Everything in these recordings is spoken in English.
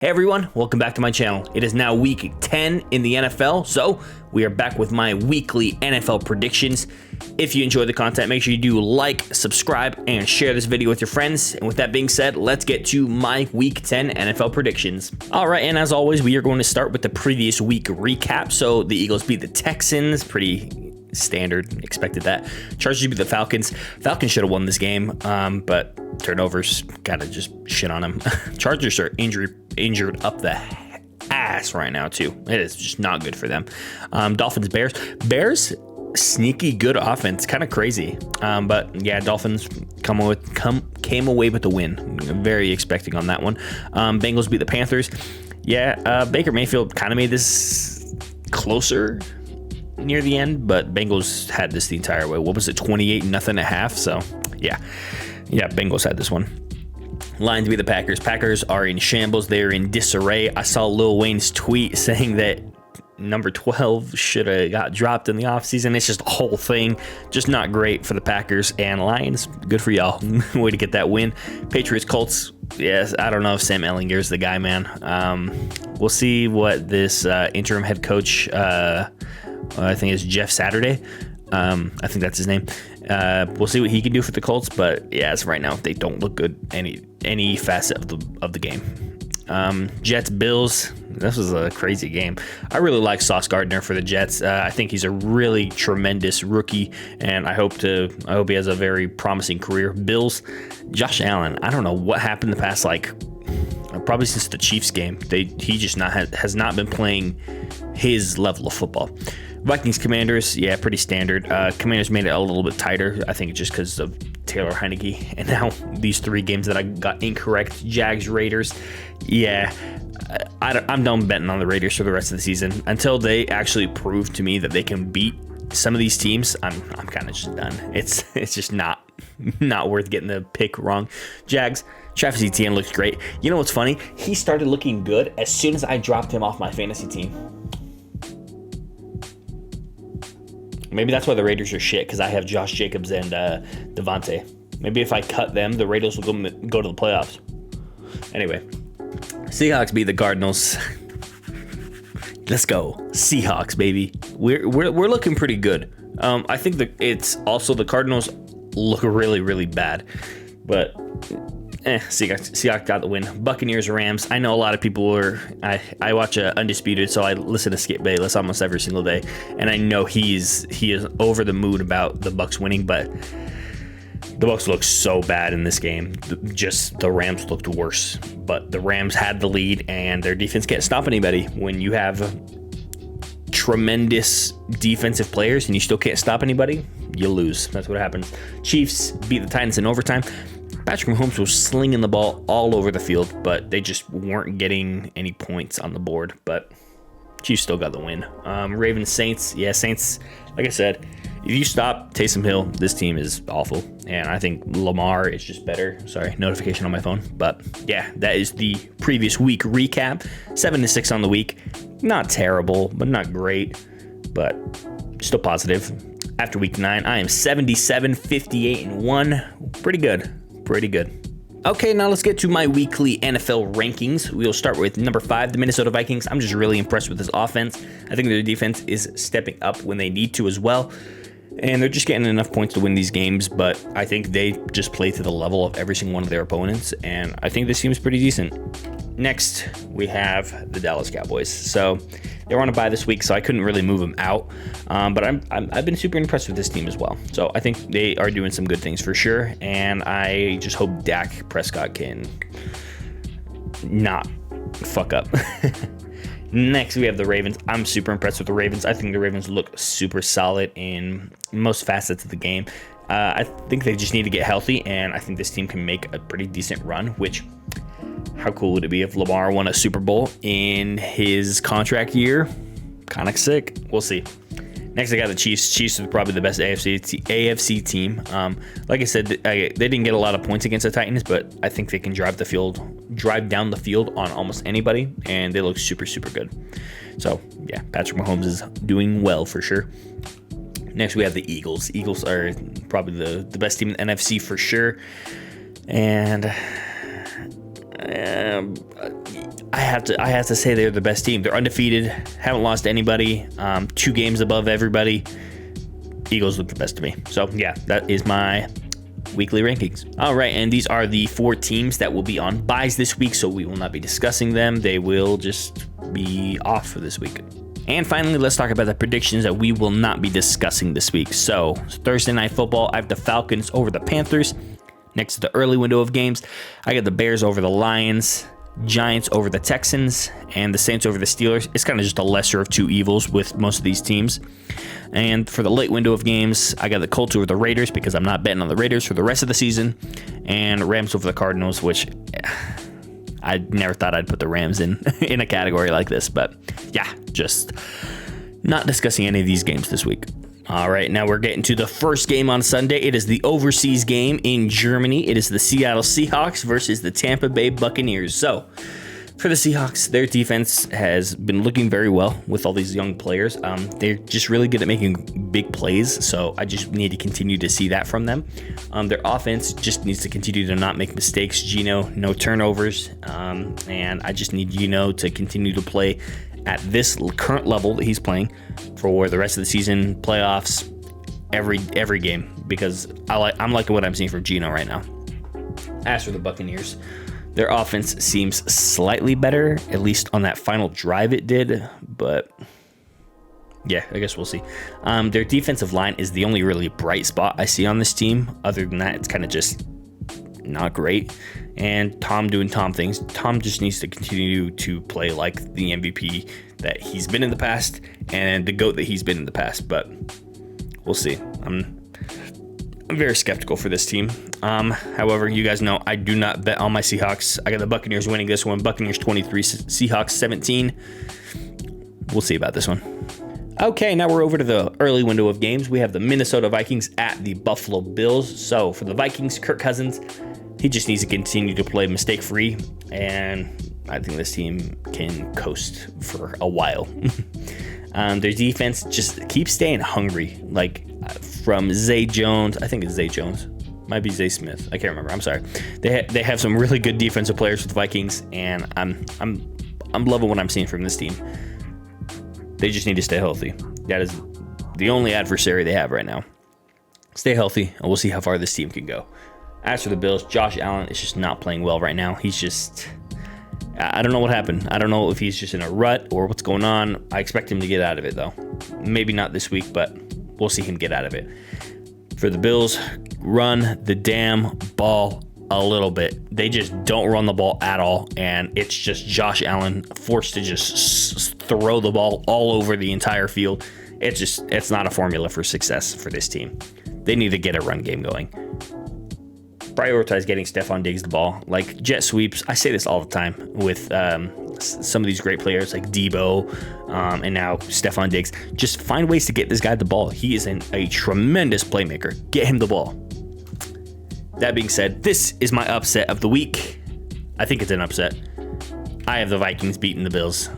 Hey everyone, welcome back to my channel. It is now week 10 in the NFL, so we are back with my weekly NFL predictions. If you enjoy the content, make sure you do like, subscribe, and share this video with your friends. And with that being said, let's get to my week 10 NFL predictions. All right, and as always, we are going to start with the previous week recap. So the Eagles beat the Texans, pretty standard, expected that. Chargers beat the Falcons. Falcons should have won this game, but turnovers kind of just shit on them. Chargers are injured up the ass right now too. It is just not good for them. Dolphins, Bears, sneaky good offense, kind of crazy. But yeah, Dolphins came away with the win. I'm very expecting on that one. Bengals beat the Panthers. Yeah, Baker Mayfield kind of made this closer near the end, but Bengals had this the entire way. What was it, 28-0 at half? So yeah, Bengals had this one. Lions beat the Packers. Packers are in shambles. They're in disarray. I saw Lil Wayne's tweet saying that number 12 should have got dropped in the offseason. It's just a whole thing. Just not great for the Packers and Lions. Good for y'all. Way to get that win. Patriots, Colts. Yes, I don't know if Sam Ehlinger's the guy, man. We'll see what this interim head coach, I think it's Jeff Saturday. I think that's his name. We'll see what he can do for the Colts, but yeah, as of right now, they don't look good any facet of the game. Jets, Bills. This was a crazy game. I really like Sauce Gardner for the Jets. I think he's a really tremendous rookie, and I hope he has a very promising career. Bills, Josh Allen. I don't know what happened the past probably since the Chiefs game. He just has not been playing his level of football. Vikings, Commanders, yeah, pretty standard. Commanders made it a little bit tighter, I think just because of Taylor Heineke. And now these three games that I got incorrect. Jags, Raiders, yeah, I'm done betting on the Raiders for the rest of the season. Until they actually prove to me that they can beat some of these teams, I'm kind of just done. It's just not worth getting the pick wrong. Jags, Travis Etienne looks great. You know what's funny? He started looking good as soon as I dropped him off my fantasy team. Maybe that's why the Raiders are shit, because I have Josh Jacobs and Devontae. Maybe if I cut them, the Raiders will go to the playoffs. Anyway, Seahawks beat the Cardinals. Let's go, Seahawks, baby. We're looking pretty good. I think that it's also the Cardinals look really, really bad, but Seahawks got the win. Buccaneers, Rams. I know a lot of people I watch Undisputed, so I listen to Skip Bayless almost every single day, and I know he is over the moon about the Bucs winning, but the Bucs looked so bad in this game. Just the Rams looked worse, but the Rams had the lead, and their defense can't stop anybody. When you have tremendous defensive players and you still can't stop anybody, you lose. That's what happens. Chiefs beat the Titans in overtime. Patrick Mahomes was slinging the ball all over the field, but they just weren't getting any points on the board. But Chiefs still got the win. Ravens, Saints. Yeah, Saints, like I said, if you stop Taysom Hill, this team is awful. And I think Lamar is just better. Sorry, notification on my phone. But yeah, that is the previous week recap. 7-6 on the week. Not terrible, but not great. But still positive. After week 9, I am 77, 58, and 1. Pretty good. Okay, now let's get to my weekly NFL rankings. We'll start with number 5, the Minnesota Vikings. I'm just really impressed with this offense. I think their defense is stepping up when they need to as well. And they're just getting enough points to win these games, but I think they just play to the level of every single one of their opponents, and I think this team is pretty decent. Next, we have the Dallas Cowboys. So they were on a bye this week, so I couldn't really move them out. But I've been super impressed with this team as well. So I think they are doing some good things for sure. And I just hope Dak Prescott can not fuck up. Next, we have the Ravens. I'm super impressed with the Ravens. I think the Ravens look super solid in most facets of the game. I think they just need to get healthy, and I think this team can make a pretty decent run, which... how cool would it be if Lamar won a Super Bowl in his contract year? Kind of sick. We'll see. Next, I got the Chiefs. Chiefs are probably the best AFC team. Like I said, they didn't get a lot of points against the Titans, but I think they can drive down the field on almost anybody, and they look super, super good. So, yeah, Patrick Mahomes is doing well for sure. Next, we have the Eagles. Eagles are probably the best team in the NFC for sure. And I have to say they're the best team. They're undefeated, haven't lost to anybody, 2 games above everybody. Eagles look the best to me. So yeah, that is my weekly rankings. All right, and these are the 4 teams that will be on buys this week, so we will not be discussing them. They will just be off for this week. And finally, let's talk about the predictions that we will not be discussing this week. So Thursday Night Football, I have the Falcons over the Panthers. Next to the early window of games, I got the Bears over the Lions, Giants over the Texans, and the Saints over the Steelers. It's kind of just a lesser of 2 evils with most of these teams. And for the late window of games, I got the Colts over the Raiders because I'm not betting on the Raiders for the rest of the season, and Rams over the Cardinals, which I never thought I'd put the Rams in a category like this. But yeah, just not discussing any of these games this week. All right, now we're getting to the first game on Sunday. It is the overseas game in Germany. It is the Seattle Seahawks versus the Tampa Bay Buccaneers. So, for the Seahawks, their defense has been looking very well with all these young players. They're just really good at making big plays, so I just need to continue to see that from them. Their offense just needs to continue to not make mistakes. Geno, no turnovers, and I just need Geno to continue to play at this current level that he's playing for the rest of the season, playoffs, every game, because I'm liking what I'm seeing from Geno right now. As for the Buccaneers, their offense seems slightly better, at least on that final drive it did, but yeah, I guess we'll see. Their defensive line is the only really bright spot I see on this team. Other than that, it's kind of just not great. And Tom doing Tom things. Tom just needs to continue to play like the MVP that he's been in the past and the GOAT that he's been in the past. But we'll see. I'm very skeptical for this team. However, you guys know I do not bet on my Seahawks. I got the Buccaneers winning this one. Buccaneers 23, Seahawks 17. We'll see about this one. Okay, now we're over to the early window of games. We have the Minnesota Vikings at the Buffalo Bills. So for the Vikings, Kirk Cousins, he just needs to continue to play mistake-free, and I think this team can coast for a while. Their defense just keeps staying hungry, like from Zay Jones. I think it's Zay Jones. Might be Zay Smith. I can't remember. I'm sorry. They have some really good defensive players with the Vikings, and I'm loving what I'm seeing from this team. They just need to stay healthy. That is the only adversary they have right now. Stay healthy, and we'll see how far this team can go. As for the Bills, Josh Allen is just not playing well right now. He's just, I don't know what happened. I don't know if he's just in a rut or what's going on. I expect him to get out of it, though. Maybe not this week, but we'll see him get out of it. For the Bills, run the damn ball a little bit. They just don't run the ball at all, and it's just Josh Allen forced to just throw the ball all over the entire field. It's not a formula for success for this team. They need to get a run game going. Prioritize getting Stephon Diggs the ball, like jet sweeps. I say this all the time with some of these great players like Debo and now Stephon Diggs. Just find ways to get this guy the ball. He is a tremendous playmaker. Get him the ball. That being said, this is my upset of the week. I think it's an upset. I have the Vikings beating the Bills.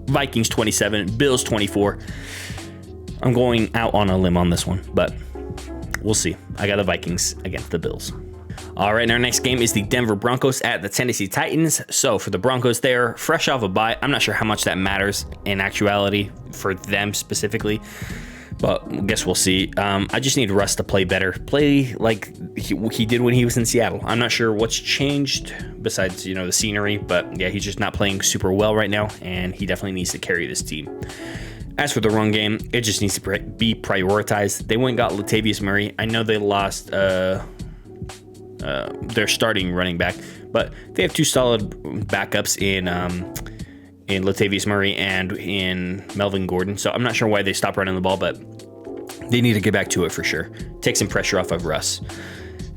Vikings 27, Bills 24. I'm going out on a limb on this one, but we'll see. I got the Vikings against the Bills. All right, and our next game is the Denver Broncos at the Tennessee Titans. So for the Broncos, they're fresh off a bye. I'm not sure how much that matters in actuality for them specifically, but I guess we'll see. I just need Russ to play better. Play like he did when he was in Seattle. I'm not sure what's changed besides, the scenery, but yeah, he's just not playing super well right now, and he definitely needs to carry this team. As for the run game, it just needs to be prioritized. They went and got Latavius Murray. I know they lost their starting running back, but they have 2 solid backups in Latavius Murray and in Melvin Gordon. So I'm not sure why they stopped running the ball, but they need to get back to it for sure. Take some pressure off of Russ.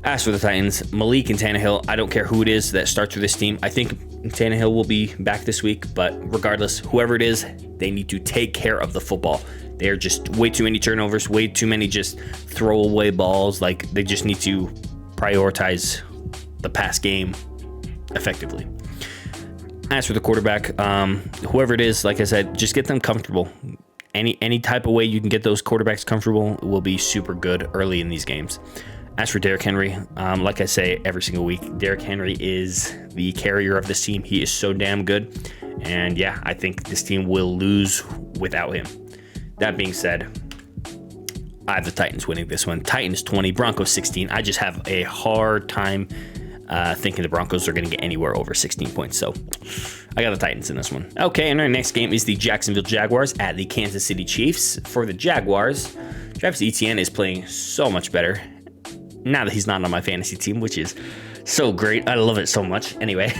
As for the Titans, Malik and Tannehill, I don't care who it is that starts with this team. I think Tannehill will be back this week, but regardless, whoever it is, they need to take care of the football. They are just way too many turnovers, way too many just throwaway balls. Like, they just need to prioritize the pass game effectively. As for the quarterback, whoever it is, like I said, just get them comfortable. Any type of way you can get those quarterbacks comfortable will be super good early in these games. As for Derrick Henry, like I say every single week, Derrick Henry is the carrier of this team. He is so damn good. And yeah, I think this team will lose without him. That being said, I have the Titans winning this one. Titans 20, Broncos 16. I just have a hard time thinking the Broncos are going to get anywhere over 16 points. So I got the Titans in this one. Okay, and our next game is the Jacksonville Jaguars at the Kansas City Chiefs. For the Jaguars, Travis Etienne is playing so much better now that he's not on my fantasy team, which is so great. I love it so much. Anyway,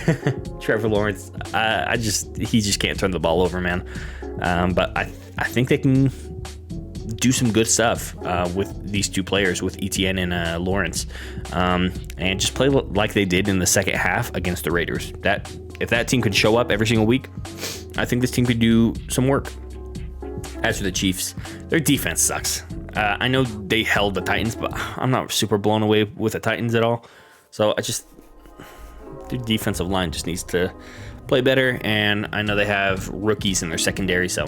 Trevor Lawrence, he just can't turn the ball over, man. But I think they can do some good stuff with these two players, with Etienne and Lawrence, and just play like they did in the second half against the Raiders. If that team could show up every single week, I think this team could do some work. As for the Chiefs, their defense sucks. I know they held the Titans, but I'm not super blown away with the Titans at all. So their defensive line just needs to play better, and I know they have rookies in their secondary, so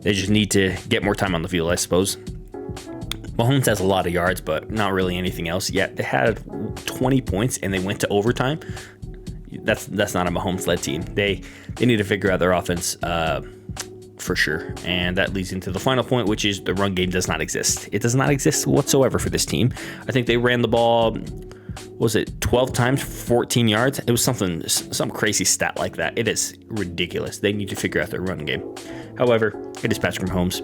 they just need to get more time on the field, I suppose. Mahomes has a lot of yards, but not really anything else yet. They had 20 points and they went to overtime. That's not a Mahomes-led team. They need to figure out their offense for sure. And that leads into the final point, which is the run game does not exist. It does not exist whatsoever for this team. I think they ran the ball, was it 12 times, 14 yards? It was some crazy stat like that. It is ridiculous. They need to figure out their run game. However, it is Patrick Mahomes.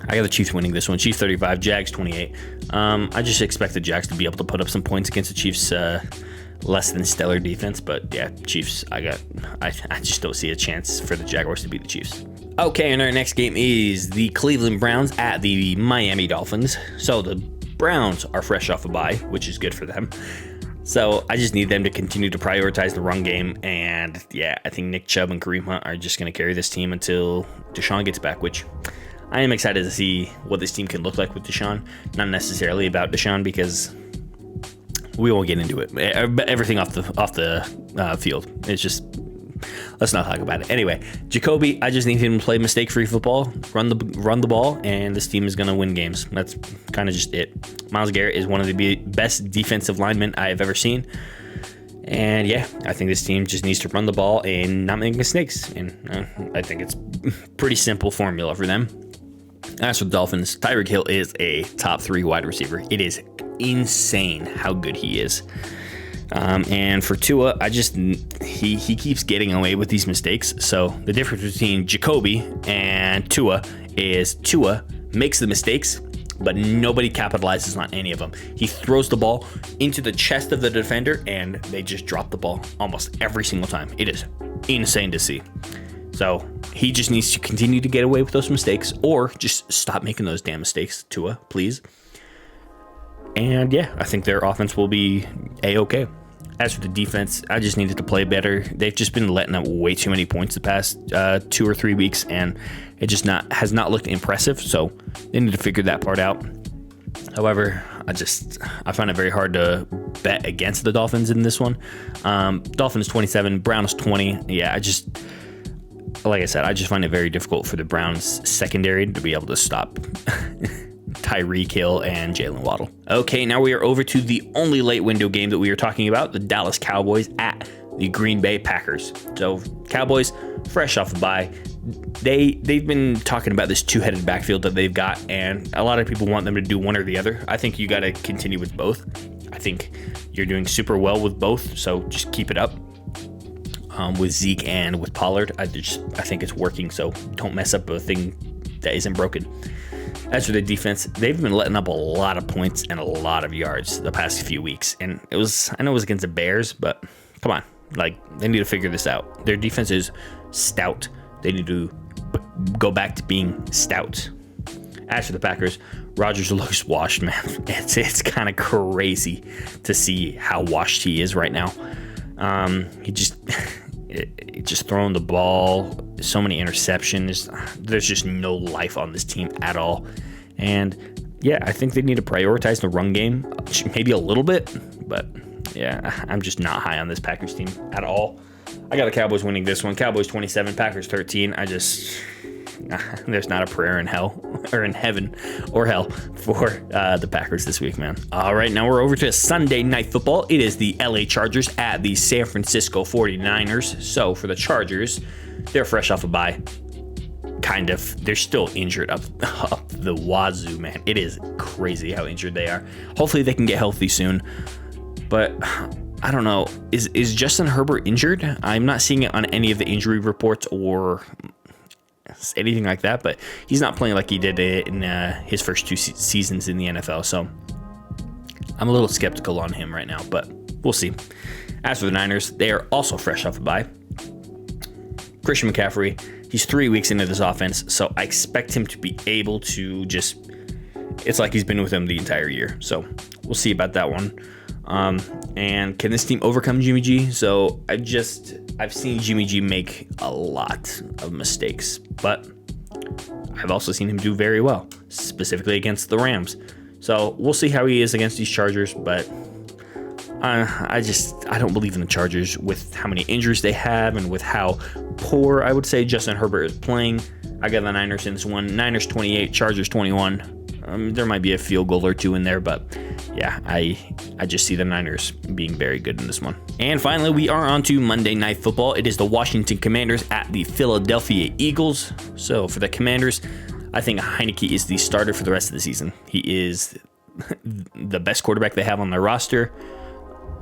I got the Chiefs winning this one. Chiefs 35, Jags 28. I just expect the Jags to be able to put up some points against the Chiefs' less than stellar defense, but yeah, Chiefs. I just don't see a chance for the Jaguars to beat the Chiefs. Okay, and our next game is the Cleveland Browns at the Miami Dolphins. So the Browns are fresh off a bye, which is good for them. So I just need them to continue to prioritize the run game. And yeah, I think Nick Chubb and Kareem Hunt are just going to carry this team until Deshaun gets back, which I am excited to see what this team can look like with Deshaun. Not necessarily about Deshaun, because we won't get into it. Everything off the field. It's just, let's not talk about it. Anyway, Jacoby, I just need him to play mistake-free football, run the ball, and this team is going to win games. That's kind of just it. Myles Garrett is one of the best defensive linemen I have ever seen. And yeah, I think this team just needs to run the ball and not make mistakes. And I think it's pretty simple formula for them. As for the Dolphins, Tyreek Hill is a top 3 wide receiver. It is insane how good he is. And for Tua, he keeps getting away with these mistakes. So the difference between Jacoby and Tua is Tua makes the mistakes, but nobody capitalizes on any of them. He throws the ball into the chest of the defender, and they just drop the ball almost every single time. It is insane to see. So he just needs to continue to get away with those mistakes, or just stop making those damn mistakes, Tua, please. And yeah, I think their offense will be A-okay. As for the defense, I just needed to play better. They've just been letting up way too many points the past 2 or 3 weeks, and it just has not looked impressive. So they need to figure that part out. However, I find it very hard to bet against the Dolphins in this one. Dolphins 27, Browns 20. Yeah, like I said, I just find it very difficult for the Browns secondary to be able to stop Tyreek Hill and Jalen Waddle. Okay, now we are over to the only late window game that we are talking about, the Dallas Cowboys at the Green Bay Packers. So Cowboys, fresh off the bye, they've been talking about this two-headed backfield that they've got, and a lot of people want them to do one or the other. I think you got to continue with both. I think you're doing super well with both, so just keep it up. With Zeke and with Pollard, I think it's working, so don't mess up a thing that isn't broken. As for the defense, they've been letting up a lot of points and a lot of yards the past few weeks. And I know it was against the Bears, but come on. They need to figure this out. Their defense is stout. They need to go back to being stout. As for the Packers, Rodgers looks washed, man. It's kind of crazy to see how washed he is right now. He just throwing the ball, so many interceptions. There's just no life on this team at all. And yeah, I think they need to prioritize the run game, maybe a little bit, but yeah, I'm just not high on this Packers team at all. I got the Cowboys winning this one. Cowboys 27, Packers 13. there's not a prayer in hell or in heaven or hell for the Packers this week, man. All right, now we're over to Sunday Night Football. It is the LA Chargers at the San Francisco 49ers. So for the Chargers, they're fresh off a bye. Kind of. They're still injured up the wazoo, man. It is crazy how injured they are. Hopefully they can get healthy soon. But I don't know. Is Justin Herbert injured? I'm not seeing it on any of the injury reports or anything like that, but he's not playing like he did in his first 2 seasons in the NFL. So I'm a little skeptical on him right now, but we'll see. As for the Niners, they are also fresh off a bye. Christian McCaffrey, he's 3 weeks into this offense, so I expect him to be able to just, it's like he's been with them the entire year. So we'll see about that one. And can this team overcome Jimmy G? So I've seen Jimmy G make a lot of mistakes, but I've also seen him do very well, specifically against the Rams. So we'll see how he is against these Chargers, but I don't believe in the Chargers with how many injuries they have and with how poor I would say Justin Herbert is playing. I got the Niners in this one. Niners 28, Chargers 21. There might be a field goal or two in there, but yeah, I just see the Niners being very good in this one. And finally, we are on to Monday Night Football. It is the Washington Commanders at the Philadelphia Eagles. So for the Commanders, I think Heineke is the starter for the rest of the season. He is the best quarterback they have on their roster.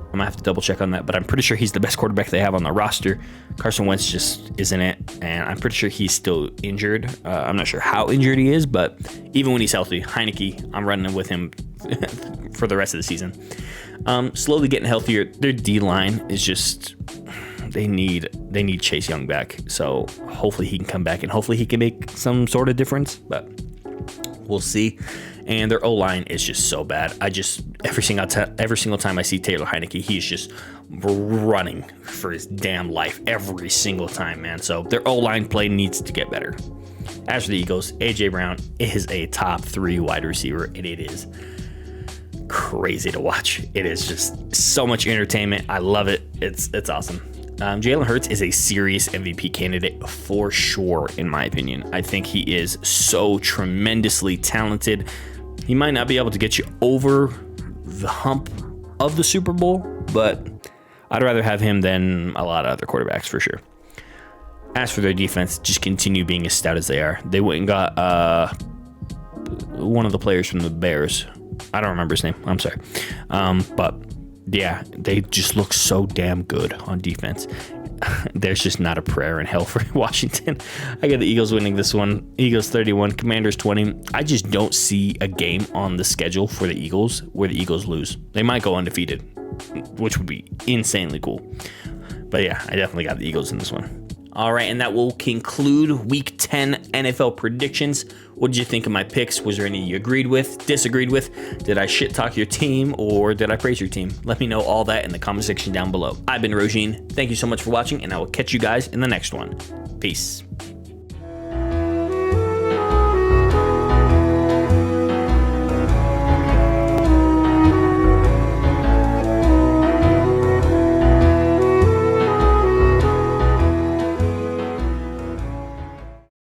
I'm gonna have to double check on that, but I'm pretty sure he's the best quarterback they have on the roster. Carson Wentz just isn't it, and I'm pretty sure he's still injured. I'm not sure how injured he is, but even when he's healthy, Heineke, I'm running with him for the rest of the season. Slowly getting healthier. Their D-line is just, they need Chase Young back, so hopefully he can come back and hopefully he can make some sort of difference, but we'll see. And their O-line is just so bad. Every single time I see Taylor Heineke, he's just running for his damn life every single time, man. So their O-line play needs to get better. As for the Eagles, A.J. Brown is a top 3 wide receiver, and it is crazy to watch. It is just so much entertainment. I love it. It's awesome. Jalen Hurts is a serious MVP candidate for sure, in my opinion. I think he is so tremendously talented. He might not be able to get you over the hump of the Super Bowl, but I'd rather have him than a lot of other quarterbacks for sure. As for their defense, just continue being as stout as they are. They went and got one of the players from the Bears. I don't remember his name. I'm sorry. But yeah, they just look so damn good on defense. There's just not a prayer in hell for Washington. I got the Eagles winning this one. Eagles 31, Commanders 20. I just don't see a game on the schedule for the Eagles where the Eagles lose. They might go undefeated, which would be insanely cool. But yeah, I definitely got the Eagles in this one. All right, and that will conclude Week 10 NFL predictions. What did you think of my picks? Was there any you agreed with, disagreed with? Did I shit talk your team or did I praise your team? Let me know all that in the comment section down below. I've been Rogine. Thank you so much for watching, and I will catch you guys in the next one. Peace.